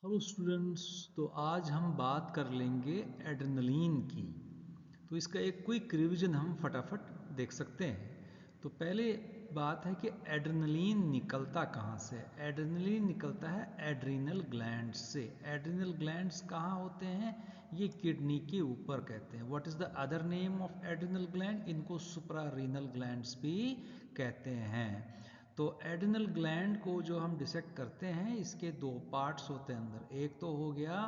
Hello students. तो आज हम बात कर लेंगे एड्रेनलिन की। तो इसका एक क्विक रिवीजन हम फटाफट देख सकते हैं। तो पहले बात है कि एड्रेनलिन निकलता कहाँ से है। एड्रेनलिन निकलता है एड्रीनल ग्लैंड से। एड्रीनल ग्लैंड्स कहाँ होते हैं? ये किडनी के ऊपर कहते हैं। What is the other name of adrenal gland? इनको सुप्रारीनल ग्लैंड्स भी कहते हैं। तो एड्रिनल ग्लैंड को जो हम डिसेक्ट करते हैं, इसके दो पार्ट्स होते हैं अंदर। एक तो हो गया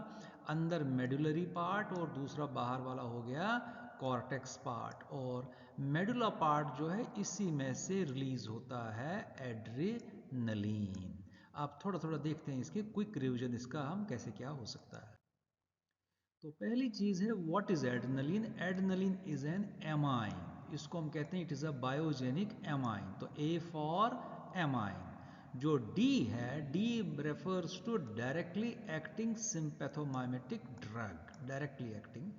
अंदर मेडुलरी पार्ट और दूसरा बाहर वाला हो गया कॉर्टेक्स पार्ट। और मेडुला पार्ट जो है इसी में से रिलीज होता है एड्रिनलिन। आप थोड़ा थोड़ा देखते हैं इसके क्विक रिवीजन, इसका हम कैसे क्या हो सकता है। तो पहली चीज है what is adrenaline. Adrenaline is an amine. इसको हम कहते हैं it is a biogenic amine. तो ए फॉर एमाइन। जो डी है, D refers to directly acting sympathomimetic drug, directly acting.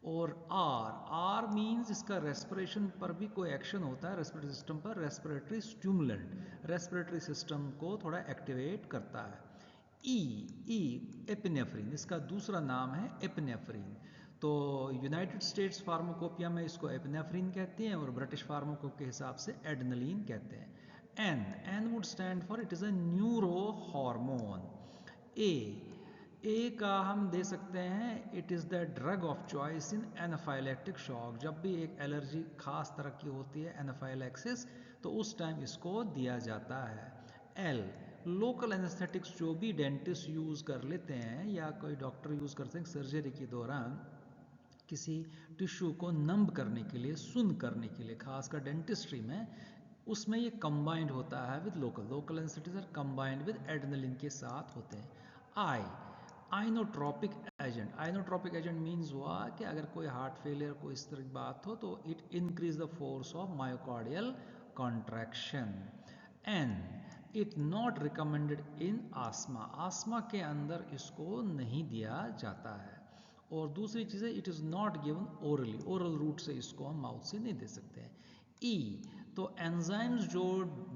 और आर, आर मीन्स इसका रेस्पिरेशन पर भी कोई एक्शन होता है, रेस्पिरेटरी सिस्टम पर। रेस्पिरेटरी स्टिमुलेंट, रेस्पिरेटरी सिस्टम को थोड़ा एक्टिवेट करता है। ई, ई एपिनेफ्रिन, इसका दूसरा नाम है एपिनेफ्रिन। तो यूनाइटेड स्टेट्स फार्माकोपिया में इसको एपिनेफ्रिन कहते हैं और ब्रिटिश फार्माकोप के हिसाब से एड्रेनलिन कहते हैं। N, N would stand for it is a neurohormone. A का हम दे सकते हैं it is the drug of choice in anaphylactic shock. जब भी एक एलर्जी खास तरह की होती है, एनाफाइलेक्सिस, तो उस टाइम इसको दिया जाता है। एल, लोकल एनेस्थेटिक्स जो भी डेंटिस्ट यूज़ कर लेते हैं या कोई डॉक्टर यूज़ करते हैं सर्जरी के दौरान किसी टिश्यू को नंब करने के लिए, सुन करने के लिए, खासकर डेंटिस्ट्री में, उसमें ये कंबाइंड होता है with local, local anaesthetics are combined with adrenaline के साथ होते हैं। I, inotropic agent. Inotropic agent means हुआ कि अगर कोई हार्ट फेलियर को इस तरह की बात हो तो it increase the force of myocardial contraction. N, it not recommended in asthma. Asthma के अंदर इसको नहीं दिया जाता है। और दूसरी चीज़ है it is not given orally, oral route से इसको हम माउथ से नहीं दे सकते हैं। ई, तो एंजाइम्स जो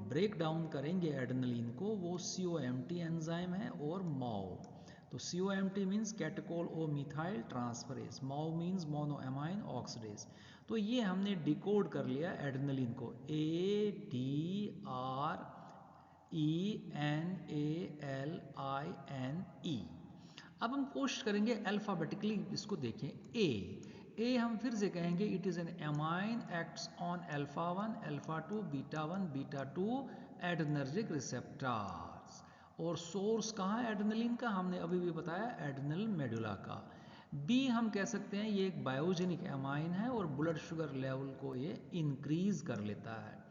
ब्रेक डाउन करेंगे एड्रेनलिन को वो COMT एंजाइम है और माओ। तो COMT मीन्स कैटकोल ओ मिथाइल ट्रांसफरेज, माओ मीन्स मोनोएमाइन ऑक्सीडेज। तो ये हमने डिकोड कर लिया एड्रेनलिन को, ADRENALINE। अब हम कोशिश करेंगे अल्फाबेटिकली इसको देखें। ए हम फिर से कहेंगे it is an amine, acts on alpha 1, alpha 2, beta 1, beta 2 adrenergic receptors. और सोर्स कहाँ है एड्रेनलिन का? हमने अभी भी बताया एड्रेनल मेडुला का। बी हम कह सकते हैं ये एक बायोजेनिक एमाइन है और ब्लड शुगर लेवल को ये इंक्रीज कर लेता है।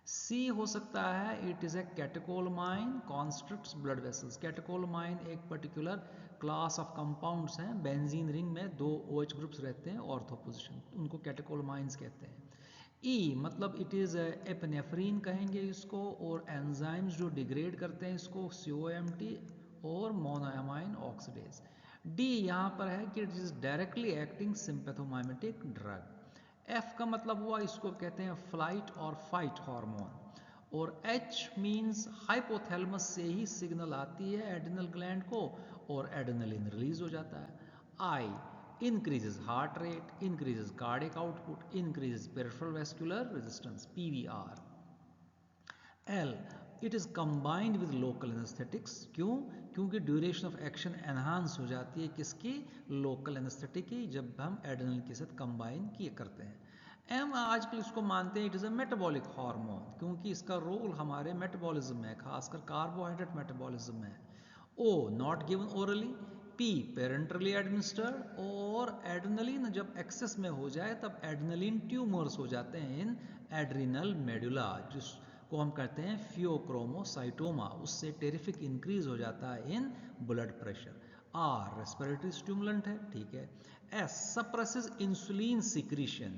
सी हो सकता है it is a catecholamine, constricts blood vessels. Catecholamine एक पर्टिकुलर क्लास ऑफ कंपाउंड्स हैं, बेंजीन रिंग में दो OH ग्रुप्स रहते हैं ऑर्थो पोजिशन, उनको कैटेकोलमाइंस कहते हैं। ई मतलब इट इज एपिनेफ्रीन कहेंगे इसको, और एंजाइम्स जो डिग्रेड करते हैं इसको COMT और मोनोएमाइन ऑक्सीडेज। डी यहाँ पर है कि it is directly acting sympathomimetic drug. F का मतलब हुआ इसको कहते हैं फ्लाइट और फाइट हार्मोन। और एच मीन्स हाइपोथैलेमस से ही सिग्नल आती है एड्रिनल ग्लैंड को और एड्रेनलिन रिलीज हो जाता है। I, increases heart rate, increases cardiac output, increases peripheral vascular resistance PVR। L, it is combined with local anaesthetics. क्यों? क्योंकि ड्यूरेशन ऑफ एक्शन एनहांस हो जाती है किसकी? लोकल एनेस्थेटिक की, जब हम एड्रेनलिन के साथ कंबाइन किए करते हैं। एम आजकल इसको मानते हैं it is a metabolic hormone, क्योंकि इसका रोल हमारे मेटाबॉलिज्म में, खासकर कार्बोहाइड्रेट मेटाबॉलिज्म में है। O, not given orally. P, parenterally administered. और एड्रेनलिन जब एक्सेस में हो जाए तब एड्रेनलिन ट्यूमर्स हो जाते हैं इन एड्रिनल मेडुला, जिसको हम कहते हैं फियोक्रोमोसाइटोमा। उससे टेरिफिक इंक्रीज हो जाता है in blood pressure. R, respiratory stimulant है, ठीक है। एस, सप्रेसेस इंसुलिन सिक्रीशन,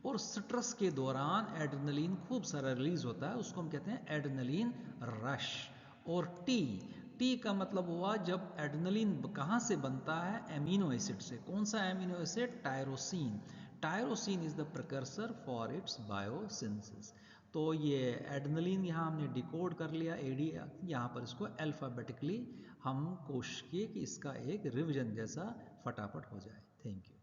और स्ट्रेस के दौरान एड्रेनलिन खूब सारा रिलीज होता है, उसको हम कहते हैं एड्रेनलिन रश। और टी, टी का मतलब हुआ जब एड्रेनलिन कहाँ से बनता है? एमिनो एसिड से। कौन सा amino acid? Tyrosine. Tyrosine is the precursor for its biosynthesis. तो ये एड्रेनलिन यहाँ हमने डिकोड कर लिया, एडी यहाँ पर इसको अल्फ़ाबेटिकली हम कोशिश किए कि इसका एक रिवीजन जैसा फटाफट हो जाए। Thank you.